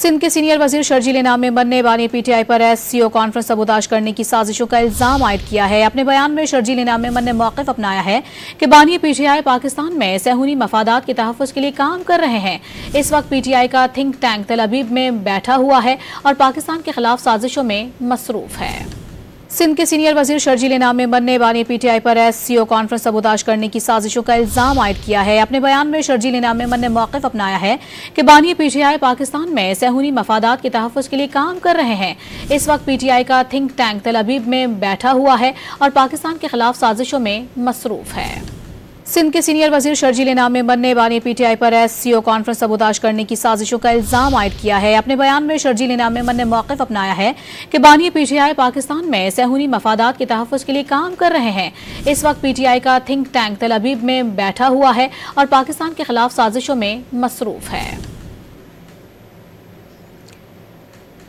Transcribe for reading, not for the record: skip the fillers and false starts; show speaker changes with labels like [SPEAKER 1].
[SPEAKER 1] सिंध के सीनियर वजीर शर्जील इनाम मेंबर ने बानी पीटीआई पर एससीओ कॉन्फ्रेंस सबूताश करने की साजिशों का इल्जाम आयद किया है। अपने बयान में शर्जील इनाम मेंबर ने मौक़िफ़ अपनाया है कि बानी पीटीआई पाकिस्तान में सहूनी मफादात के तहफ़्फ़ुज़ के लिए काम कर रहे हैं। इस वक्त पीटीआई का थिंक टैंक तल अबीब में बैठा हुआ है और पाकिस्तान के खिलाफ साजिशों में मसरूफ है। सिंध के सीनियर वजीर शर्जील इनाम मेंबर ने बानी पीटीआई पर एससीओ कॉन्फ्रेंस सबूताश करने की साजिशों का इल्जाम आयद किया है। अपने बयान में शर्जील इनाम मेंबर ने मौक़िफ़ अपनाया है कि बानी पीटीआई पाकिस्तान में सहूनी मफादात के तहफ़्फ़ुज़ के लिए काम कर रहे हैं। इस वक्त पीटीआई का थिंक टैंक तल अबीब में बैठा हुआ है और पाकिस्तान के खिलाफ साजिशों में मसरूफ है। सिंध के सीनियर वजीर शर्जील इनाम मेंबर ने बानी पीटीआई पर एससीओ कॉन्फ्रेंस सबूताश करने की साजिशों का इल्जाम आयद किया है। अपने बयान में शर्जील इनाम मेंबर ने मौक़िफ़ अपनाया है कि बानी पीटीआई पाकिस्तान में सहूनी मफादात के तहफ़्फ़ुज़ के लिए काम कर रहे हैं। इस वक्त पीटीआई का थिंक टैंक तल अबीब में बैठा हुआ है और पाकिस्तान के खिलाफ साजिशों में मसरूफ है।